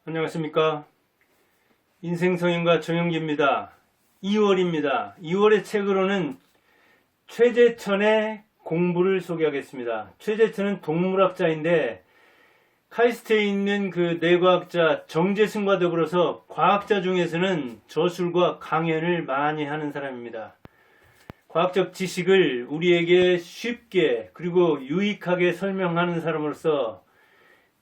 안녕하십니까. 인생성인과 정영기입니다. 2월입니다. 2월의 책으로는 최재천의 공부를 소개하겠습니다. 최재천은 동물학자인데 카이스트에 있는 그 뇌과학자 정재승과 더불어서 과학자 중에서는 저술과 강연을 많이 하는 사람입니다. 과학적 지식을 우리에게 쉽게 그리고 유익하게 설명하는 사람으로서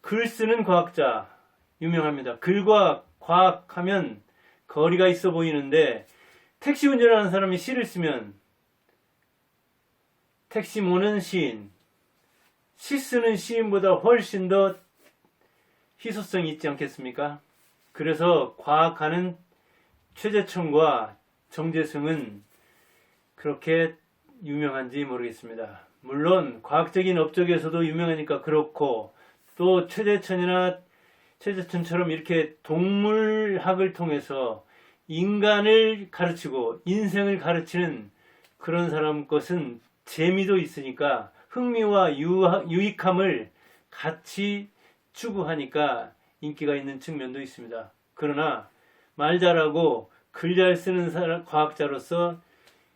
글 쓰는 과학자 유명합니다. 글과 과학하면 거리가 있어 보이는데 택시 운전하는 사람이 시를 쓰면 택시 모는 시인, 시 쓰는 시인보다 훨씬 더 희소성이 있지 않겠습니까? 그래서 과학하는 최재천과 정재승은 그렇게 유명한지 모르겠습니다. 물론 과학적인 업적에서도 유명하니까 그렇고 또 최재천처럼 이렇게 동물학을 통해서 인간을 가르치고 인생을 가르치는 그런 사람 것은 재미도 있으니까 흥미와 유익함을 같이 추구하니까 인기가 있는 측면도 있습니다. 그러나 말 잘하고 글 잘 쓰는 과학자로서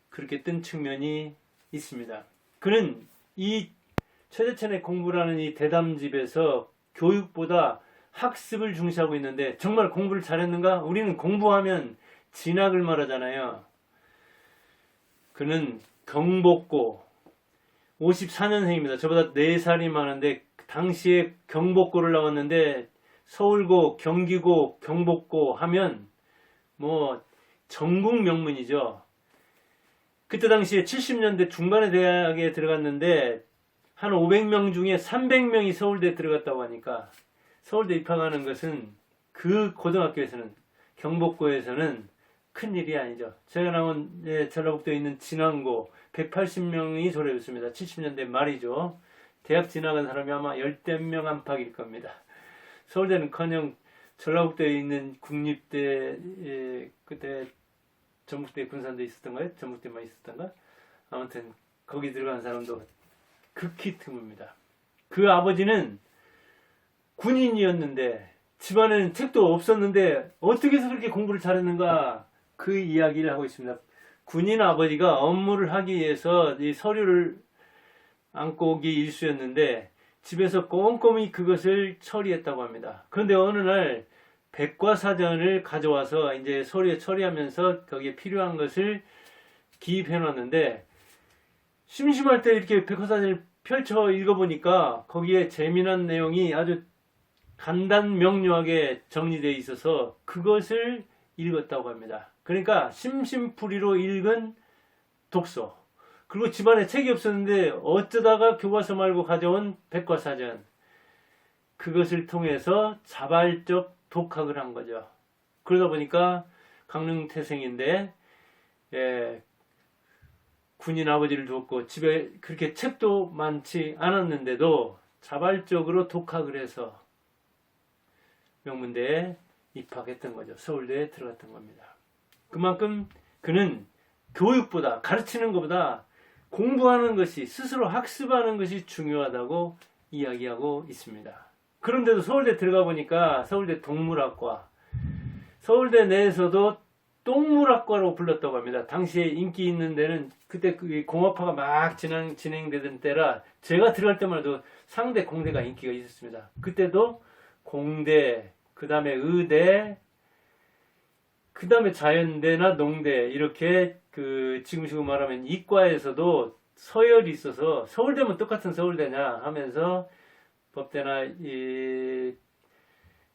그렇게 뜬 측면이 있습니다. 그는 이 최재천의 공부라는 이 대담집에서 교육보다 학습을 중시하고 있는데 정말 공부를 잘했는가? 우리는 공부하면 진학을 말하잖아요. 그는 경복고 54년생입니다. 저보다 4살이 많은데 당시에 경복고를 나왔는데 서울고, 경기고, 경복고 하면 뭐 전국 명문이죠. 그때 당시에 70년대 중반에 대학에 들어갔는데 한 500명 중에 300명이 서울대에 들어갔다고 하니까 서울대 입학하는 것은 그 고등학교에서는 경복고에서는 큰일이 아니죠. 제가 나온 전라북도에 있는 진안고 180명이 졸업했습니다. 70년대 말이죠. 대학 진학한 사람이 아마 10명 안팎일 겁니다. 서울대는커녕 전라북도에 있는 국립대 그때 전북대 군산대 있었던가요? 전북대만 있었던가? 아무튼 거기 들어간 사람도 극히 드뭅니다. 그 아버지는 군인이었는데 집안에는 책도 없었는데 어떻게 해서 그렇게 공부를 잘했는가 그 이야기를 하고 있습니다. 군인 아버지가 업무를 하기 위해서 이 서류를 안고 오기 일쑤였는데 집에서 꼼꼼히 그것을 처리했다고 합니다. 그런데 어느 날 백과사전을 가져와서 이제 서류에 처리하면서 거기에 필요한 것을 기입해 놨는데 심심할 때 이렇게 백과사전을 펼쳐 읽어보니까 거기에 재미난 내용이 아주 간단 명료하게 정리되어 있어서 그것을 읽었다고 합니다. 그러니까 심심풀이로 읽은 독서. 그리고 집안에 책이 없었는데 어쩌다가 교과서 말고 가져온 백과사전. 그것을 통해서 자발적 독학을 한 거죠. 그러다 보니까 강릉태생인데 군인 아버지를 두었고 집에 그렇게 책도 많지 않았는데도 자발적으로 독학을 해서 명문대에 입학했던 거죠. 서울대에 들어갔던 겁니다. 그만큼 그는 교육보다 가르치는 것보다 공부하는 것이 스스로 학습하는 것이 중요하다고 이야기하고 있습니다. 그런데도 서울대 들어가 보니까 서울대 동물학과 서울대 내에서도 똥물학과로 불렀다고 합니다. 당시에 인기 있는 데는 그때 공업화가 막 진행되던 때라 제가 들어갈 때만 해도 상대 공대가 인기가 있었습니다. 그때도 공대, 그 다음에 의대, 그 다음에 자연대나 농대 이렇게 지금 말하면 이과에서도 서열이 있어서 서울대면 똑같은 서울대냐 하면서 법대나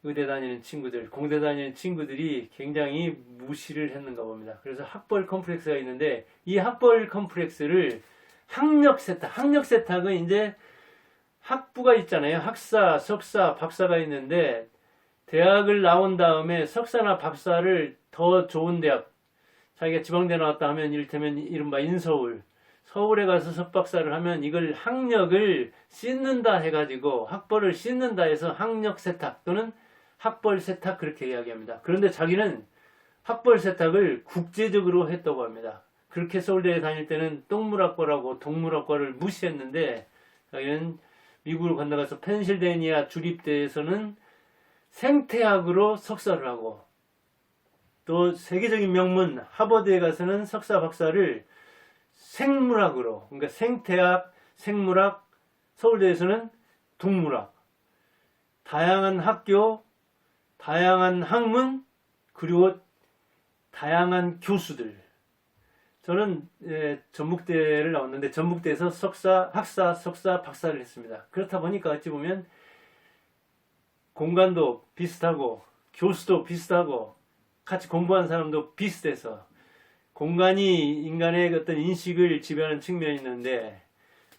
의대 다니는 친구들, 공대 다니는 친구들이 굉장히 무시를 했는가 봅니다. 그래서 학벌 컴플렉스가 있는데 이 학벌 컴플렉스를 학력 세탁은 이제 학부가 있잖아요. 학사, 석사, 박사가 있는데 대학을 나온 다음에 석사나 박사를 더 좋은 대학, 자기가 지방대 나왔다 하면 이를테면 이른바 인서울, 서울에 가서 석박사를 하면 이걸 학력을 씻는다 해가지고 학벌을 씻는다 해서 학력 세탁 또는 학벌 세탁 그렇게 이야기합니다. 그런데 자기는 학벌 세탁을 국제적으로 했다고 합니다. 그렇게 서울대에 다닐 때는 똥물학과라고 동물학과를 무시했는데 자기는 미국을 건너가서 펜실베니아 주립대에서는 생태학으로 석사를 하고, 또 세계적인 명문 하버드에 가서는 석사 박사를 생물학으로, 그러니까 생태학, 생물학, 서울대에서는 동물학, 다양한 학교, 다양한 학문, 그리고 다양한 교수들. 저는 전북대를 나왔는데 전북대에서 석사, 학사, 석사, 박사를 했습니다. 그렇다 보니까 어찌 보면 공간도 비슷하고 교수도 비슷하고 같이 공부한 사람도 비슷해서 공간이 인간의 어떤 인식을 지배하는 측면이 있는데,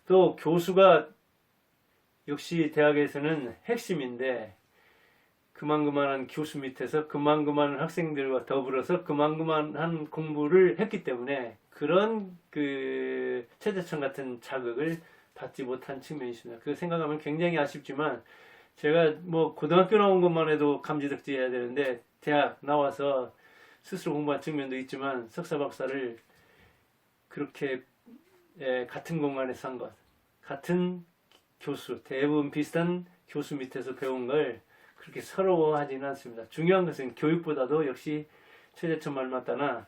또 교수가 역시 대학에서는 핵심인데, 그만한 교수 밑에서 그만한 학생들과 더불어서 그만한 공부를 했기 때문에 그런 그 최재천 같은 자극을 받지 못한 측면이 있습니다. 그거 생각하면 굉장히 아쉽지만, 제가 뭐 고등학교 나온 것만 해도 감지덕지해야 되는데 대학 나와서 스스로 공부한 측면도 있지만 석사 박사를 그렇게 같은 공간에서 한 것, 같은 교수, 대부분 비슷한 교수 밑에서 배운 걸 그렇게 서러워하지는 않습니다. 중요한 것은 교육보다도 역시 최재천 말 맞다나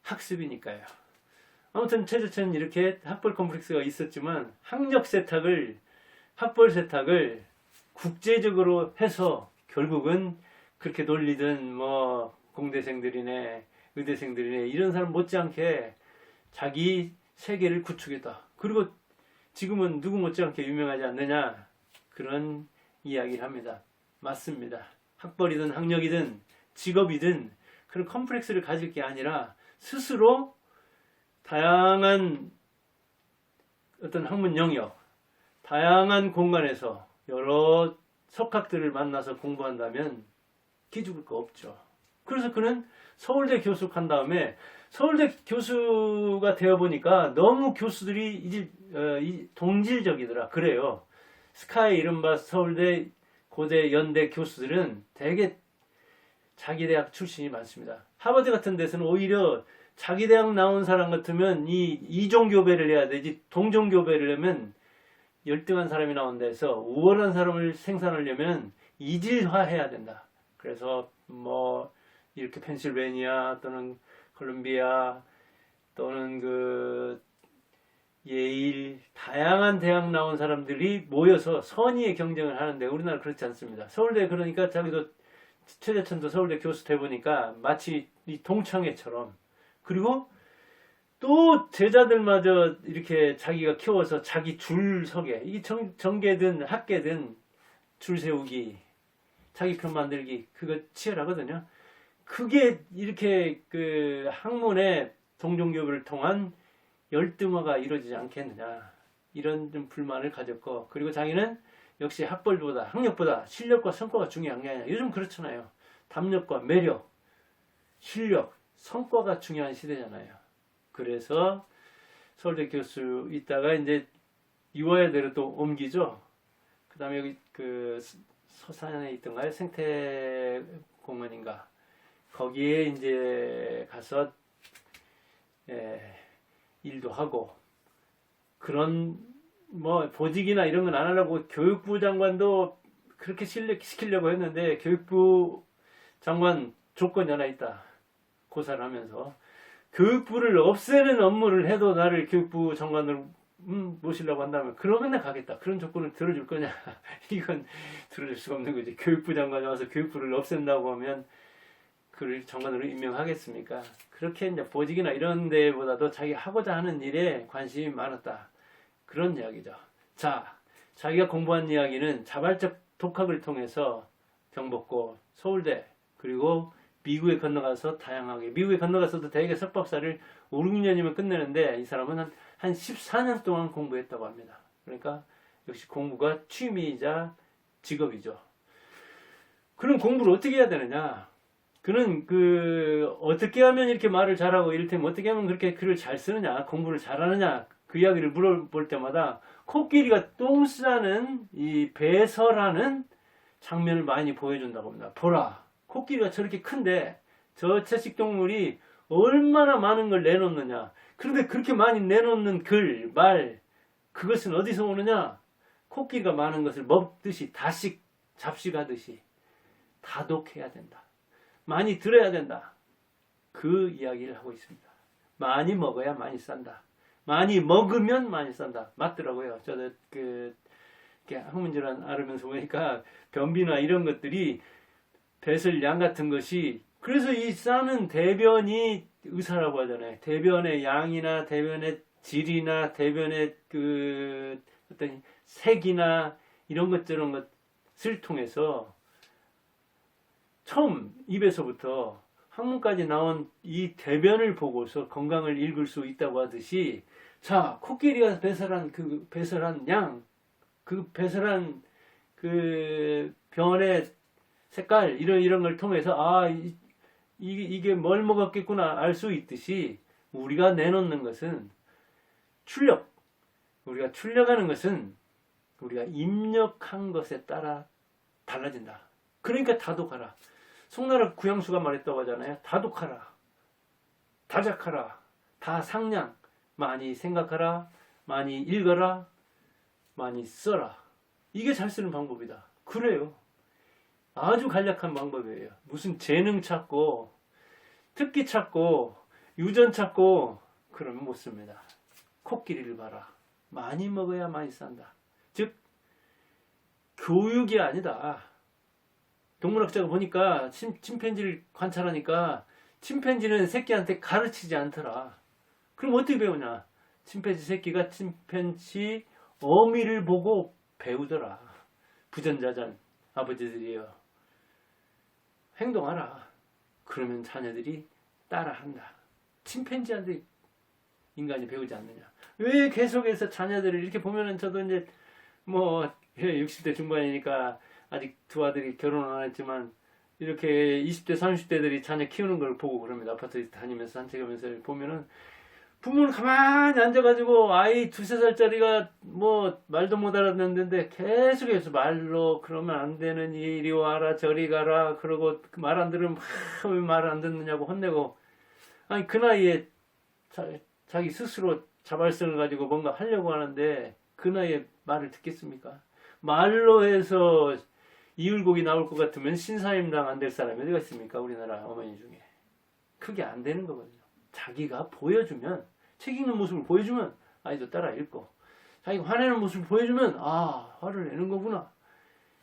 학습이니까요. 아무튼 최재천은 이렇게 학벌 컴플렉스가 있었지만 학력 세탁을, 학벌 세탁을 국제적으로 해서 결국은 그렇게 놀리던 뭐 공대생들이네, 의대생들이네 이런 사람 못지않게 자기 세계를 구축했다. 그리고 지금은 누구 못지않게 유명하지 않느냐, 그런 이야기를 합니다. 맞습니다. 학벌이든 학력이든 직업이든 그런 컴플렉스를 가질 게 아니라 스스로 다양한 어떤 학문 영역, 다양한 공간에서 여러 석학들을 만나서 공부한다면 기죽을 거 없죠. 그래서 그는 서울대 교수 간 다음에 서울대 교수가 되어 보니까 너무 교수들이 동질적이더라. 그래요. 스카이 이른바 서울대, 고대, 연대 교수들은 대개 자기 대학 출신이 많습니다. 하버드 같은 데서는 오히려 자기 대학 나온 사람 같으면 이종교배를 해야 되지, 동종교배를 하면 열등한 사람이 나온 데서 우월한 사람을 생산하려면 이질화해야 된다. 그래서 뭐 이렇게 펜실베니아 또는 콜ум비아 또는 그 예일, 다양한 대학 나온 사람들이 모여서 선의의 경쟁을 하는데 우리나라 그렇지 않습니다. 서울대, 그러니까 자기도 최재천도 서울대 교수 돼 보니까 마치 이 동창회처럼, 그리고 또 제자들마저 이렇게 자기가 키워서 자기 줄 서게, 이게 정계든 학계든 줄 세우기, 자기 편 만들기, 그거 치열하거든요. 그게 이렇게 그 학문의 동종교부를 통한 열등화가 이루어지지 않겠느냐, 이런 좀 불만을 가졌고, 그리고 자기는 역시 학벌보다 학력보다 실력과 성과가 중요한 게 아니라, 요즘 그렇잖아요. 담력과 매력, 실력, 성과가 중요한 시대잖아요. 그래서 서울대 교수 있다가 이제 유화여대로 또 옮기죠. 그 다음에 여기 그 서산에 있던가요? 생태공원인가? 거기에 이제 가서 일도 하고, 그런 뭐 보직이나 이런 건 안 하려고 교육부 장관도 그렇게 시키려고 했는데 교육부 장관 조건이 하나 있다. 고사를 하면서 교육부를 없애는 업무를 해도 나를 교육부 장관으로 모시려고 한다면 그러면 나 가겠다. 그런 조건을 들어줄 거냐? 이건 들어줄 수가 없는 거지. 교육부 장관이 와서 교육부를 없앤다고 하면 그를 장관으로 임명하겠습니까? 그렇게 이제 보직이나 이런 데보다도 자기 하고자 하는 일에 관심이 많았다. 그런 이야기죠. 자, 자기가 공부한 이야기는 자발적 독학을 통해서 경복고, 서울대, 그리고 미국에 건너가서 다양하게, 미국에 건너가서도 대개 석박사를 5, 6년이면 끝내는데 이 사람은 한 14년 동안 공부했다고 합니다. 그러니까 역시 공부가 취미이자 직업이죠. 그럼 공부를 어떻게 해야 되느냐? 그는 어떻게 하면 이렇게 말을 잘하고 이를테면 어떻게 하면 그렇게 글을 잘 쓰느냐, 공부를 잘하느냐, 그 이야기를 물어볼 때마다 코끼리가 똥 싸는 이 배설하는 장면을 많이 보여준다고 합니다. 보라, 코끼리가 저렇게 큰데 저 채식동물이 얼마나 많은 걸 내놓느냐. 그런데 그렇게 많이 내놓는 글, 말, 그것은 어디서 오느냐? 코끼리가 많은 것을 먹듯이 다식, 잡식하듯이 다독해야 된다. 많이 들어야 된다. 그 이야기를 하고 있습니다. 많이 먹어야 많이 산다. 많이 먹으면 많이 산다. 맞더라고요. 저도 학문질환 앓으면서 보니까 변비나 이런 것들이 배설 양 같은 것이, 그래서 이 싸는 대변이 의사라고 하잖아요. 대변의 양이나 대변의 질이나 대변의 어떤 색이나 이런 것 저런 것을 통해서 처음 입에서부터 학문까지 나온 이 대변을 보고서 건강을 읽을 수 있다고 하듯이, 자, 코끼리가 배설한 양, 그 배설한 그 변의 색깔, 이런 걸 통해서, 이게 뭘 먹었겠구나 알 수 있듯이, 우리가 내놓는 것은 우리가 출력하는 것은 우리가 입력한 것에 따라 달라진다. 그러니까 다독하라. 송나라 구양수가 말했다고 하잖아요. 다독하라. 다작하라. 다상냥. 많이 생각하라. 많이 읽어라. 많이 써라. 이게 잘 쓰는 방법이다. 그래요. 아주 간략한 방법이에요. 무슨 재능 찾고 특기 찾고 유전 찾고 그러면 못 씁니다. 코끼리를 봐라. 많이 먹어야 많이 산다. 즉 교육이 아니다. 동물학자가 보니까 침팬지를 관찰하니까 침팬지는 새끼한테 가르치지 않더라. 그럼 어떻게 배우냐? 침팬지 새끼가 침팬지 어미를 보고 배우더라. 부전자전 아버지들이요. 행동하라. 그러면 자녀들이 따라한다. 침팬지한테 인간이 배우지 않느냐? 왜 계속해서 자녀들을 이렇게 보면은, 저도 이제 60대 중반이니까 아직 두 아들이 결혼을 안 했지만 이렇게 20대 30대들이 자녀 키우는 걸 보고 그럽니다. 아파트 다니면서 산책하면서 보면은 부모는 가만히 앉아가지고 아이 2~3살짜리가 말도 못 알아듣는데 계속해서 말로, 그러면 안 되는, 이리 와라 저리 가라, 그러고 말 안 들으면 왜 말 안 듣느냐고 혼내고, 아니 그 나이에 자기 스스로 자발성을 가지고 뭔가 하려고 하는데 그 나이에 말을 듣겠습니까? 말로 해서 이율곡이 나올 것 같으면 신사임당 안 될 사람이 어디가 있습니까? 우리나라 어머니 중에. 그게 안 되는 거거든요. 자기가 보여주면, 책 읽는 모습을 보여주면 아이도 따라 읽고, 자기가 화내는 모습을 보여주면 화를 내는 거구나,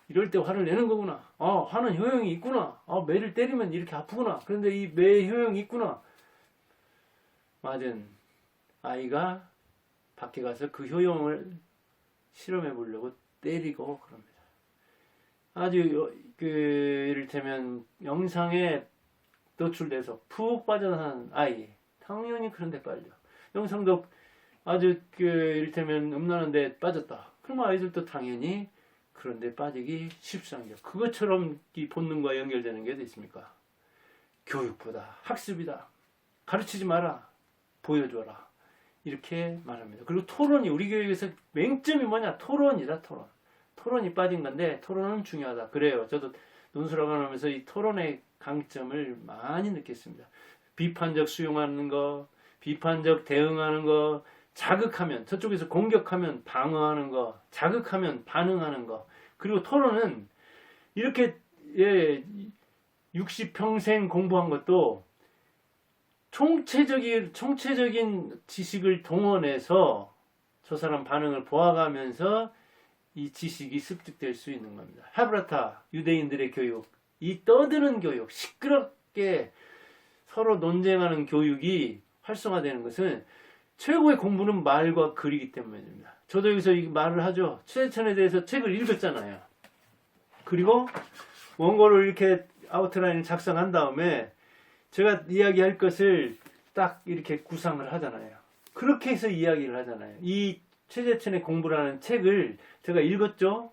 이럴 때 화를 내는 거구나, 화는 효용이 있구나, 매를 때리면 이렇게 아프구나, 그런데 이 매의 효용이 있구나. 맞은 아이가 밖에 가서 그 효용을 실험해 보려고 때리고 그럽니다. 아주 이를테면 영상에 노출돼서 푹 빠져나간 아이, 당연히 그런 데 빠져. 영상도 아주 이를테면 음란한데 빠졌다. 그럼 아이들도 당연히 그런 데 빠지기 십상이죠. 그것처럼 이 본능과 연결되는 게 어디 있습니까? 교육보다 학습이다. 가르치지 마라. 보여줘라. 이렇게 말합니다. 그리고 토론이 우리 교육에서 맹점이 뭐냐? 토론이다. 토론이 빠진 건데 토론은 중요하다. 그래요. 저도 논술학을 하면서 이 토론의 강점을 많이 느꼈습니다. 비판적 수용하는 거, 비판적 대응하는 거, 자극하면, 저쪽에서 공격하면 방어하는 거, 자극하면 반응하는 거. 그리고 토론은 이렇게 60평생 공부한 것도 총체적인 지식을 동원해서 저 사람 반응을 보아가면서 이 지식이 습득될 수 있는 겁니다. 하브라타 유대인들의 교육, 이 떠드는 교육, 시끄럽게 서로 논쟁하는 교육이 활성화되는 것은 최고의 공부는 말과 글이기 때문입니다. 저도 여기서 이 말을 하죠. 최재천에 대해서 책을 읽었잖아요. 그리고 원고를 이렇게 아웃라인을 작성한 다음에 제가 이야기할 것을 딱 이렇게 구상을 하잖아요. 그렇게 해서 이야기를 하잖아요. 이 최재천의 공부라는 책을 제가 읽었죠.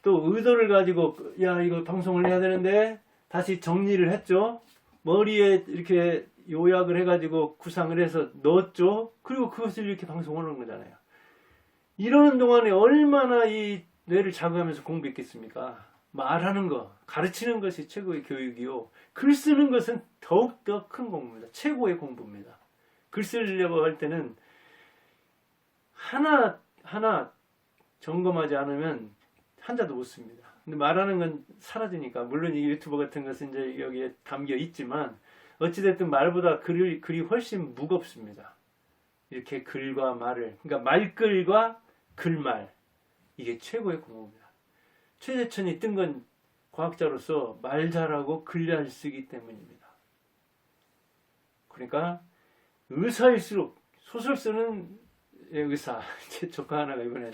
또 의도를 가지고 이거 방송을 해야 되는데 다시 정리를 했죠. 머리에 이렇게 요약을 해가지고 구상을 해서 넣었죠. 그리고 그것을 이렇게 방송을 하는 거잖아요. 이러는 동안에 얼마나 이 뇌를 자극하면서 공부했겠습니까? 말하는 거, 가르치는 것이 최고의 교육이요. 글 쓰는 것은 더욱더 큰 공부입니다. 최고의 공부입니다. 글 쓰려고 할 때는 하나 점검하지 않으면 한자도 못 씁니다. 근데 말하는 건 사라지니까. 물론 이 유튜버 같은 것은 이제 여기에 담겨 있지만 어찌됐든 말보다 글이 훨씬 무겁습니다. 이렇게 글과 말을, 그러니까 말글과 글말, 이게 최고의 공부입니다. 최재천이 뜬 건 과학자로서 말 잘하고 글 잘 쓰기 때문입니다. 그러니까 의사일수록, 소설 쓰는 의사, 제 조카 하나가 이번에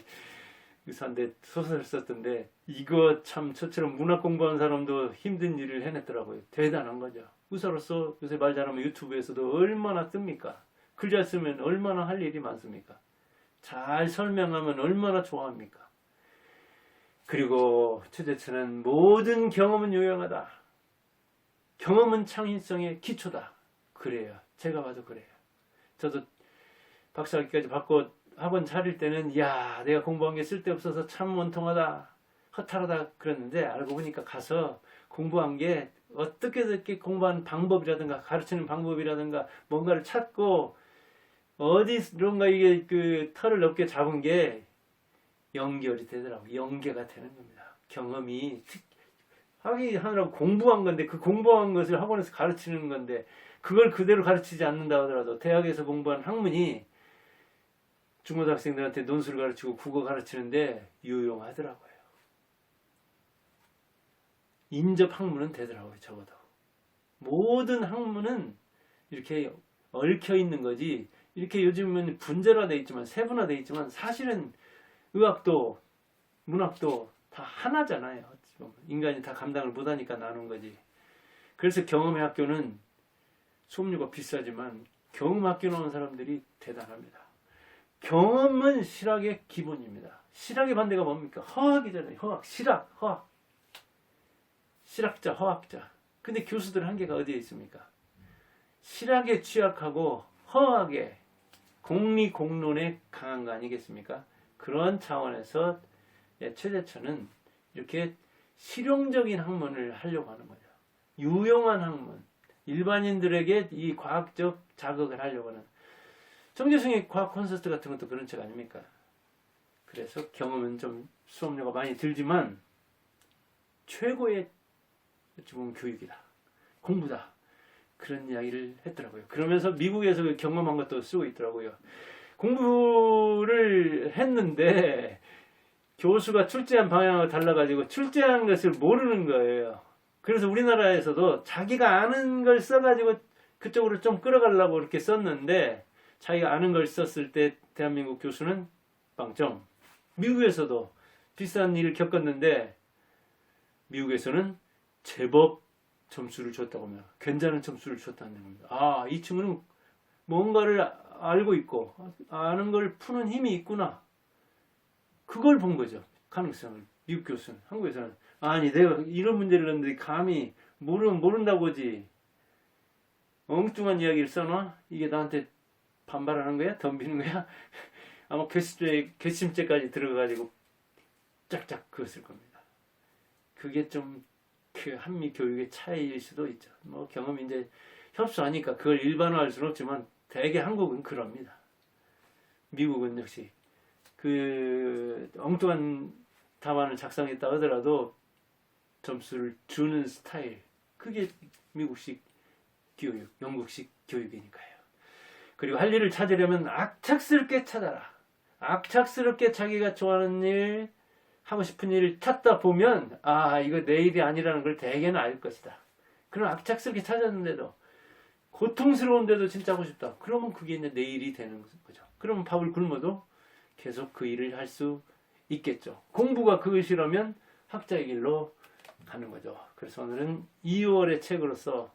의사인데 소설 썼던데, 이거 참 저처럼 문학 공부하는 사람도 힘든 일을 해냈더라고요. 대단한 거죠. 의사로서 요새 말 잘하면 유튜브에서도 얼마나 뜹니까? 글 잘 쓰면 얼마나 할 일이 많습니까? 잘 설명하면 얼마나 좋아합니까? 그리고 최재천은 모든 경험은 유용하다. 경험은 창의성의 기초다. 그래요. 제가 봐도 그래요. 저도 박사학위까지 받고 학원 차릴 때는 야, 내가 공부한 게 쓸데없어서 참 원통하다, 허탈하다 그랬는데, 알고 보니까 가서 공부한 게 어떻게 공부하는 방법이라든가 가르치는 방법이라든가 뭔가를 찾고 어디론가 이게 그 털을 높게 잡은 게 연결이 되더라고요. 연계가 되는 겁니다. 경험이 하느라고 공부한 건데, 그 공부한 것을 학원에서 가르치는 건데, 그걸 그대로 가르치지 않는다 하더라도 대학에서 공부한 학문이 중고등학생들한테 논술을 가르치고 국어 가르치는데 유용하더라고요. 인접 학문은 되더라고요. 적어도 모든 학문은 이렇게 얽혀 있는 거지, 이렇게 요즘은 분절화되어 있지만, 세분화되어 있지만, 사실은 의학도 문학도 다 하나잖아요. 인간이 다 감당을 못하니까 나눈 거지. 그래서 경험의 학교는 수업료가 비싸지만 경험 학교 나온 사람들이 대단합니다. 경험은 실학의 기본입니다. 실학의 반대가 뭡니까? 허학이잖아요. 허학, 실학, 허학. 실학자, 허학자. 근데 교수들 한계가 어디에 있습니까? 실학에 취약하고 허학에, 공리공론에 강한 거 아니겠습니까? 그런 차원에서 최재천은 이렇게 실용적인 학문을 하려고 하는 거죠. 유용한 학문, 일반인들에게 이 과학적 자극을 하려고 하는, 정재승의 과학 콘서트 같은 것도 그런 책 아닙니까? 그래서 경험은 좀 수업료가 많이 들지만 최고의 지금 교육이다, 공부다, 그런 이야기를 했더라고요. 그러면서 미국에서 경험한 것도 쓰고 있더라고요. 공부를 했는데 교수가 출제한 방향과 달라가지고 출제한 것을 모르는 거예요. 그래서 우리나라에서도 자기가 아는 걸 써가지고 그쪽으로 좀 끌어가려고 이렇게 썼는데, 자기가 아는 걸 썼을 때 대한민국 교수는 빵점. 미국에서도 비싼 일을 겪었는데 미국에서는 제법 점수를 줬다고 합니다. 괜찮은 점수를 줬다는 겁니다. 아, 이 친구는 뭔가를 알고 있고 아는 걸 푸는 힘이 있구나. 그걸 본 거죠. 가능성을. 미국 교수는. 한국에서는 아니, 내가 이런 문제를 냈는데 감히 모른다고 하지, 엉뚱한 이야기를 써놔? 이게 나한테 반발하는 거야? 덤비는 거야? 아마 괘씸죄까지 들어가가지고 짝짝 그었을 겁니다. 그게 좀 그 한미 교육의 차이일 수도 있죠. 뭐 경험이 이제 협소하니까 그걸 일반화할 수는 없지만 대개 한국은 그럽니다. 미국은 역시 그 엉뚱한 답안을 작성했다 하더라도 점수를 주는 스타일, 그게 미국식 교육, 영국식 교육이니까요. 그리고 할 일을 찾으려면 악착스럽게 찾아라. 악착스럽게 자기가 좋아하는 일, 하고 싶은 일을 찾다 보면 아, 이거 내 일이 아니라는 걸 대개는 알 것이다. 그럼 악착스럽게 찾았는데도, 고통스러운데도 진짜 하고 싶다. 그러면 그게 이제 내 일이 되는 거죠. 그러면 밥을 굶어도 계속 그 일을 할 수 있겠죠. 공부가 그것이라면 학자의 길로 가는 거죠. 그래서 오늘은 2월의 책으로서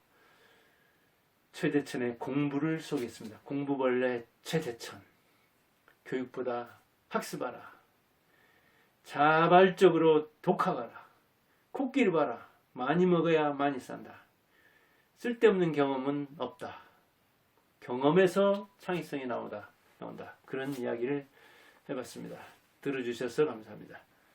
최재천의 공부를 소개했습니다. 공부벌레 최재천. 교육보다 학습하라. 자발적으로 독학하라. 코끼리 봐라. 많이 먹어야 많이 산다. 쓸데없는 경험은 없다. 경험에서 창의성이 나온다. 그런 이야기를 해봤습니다. 들어주셔서 감사합니다.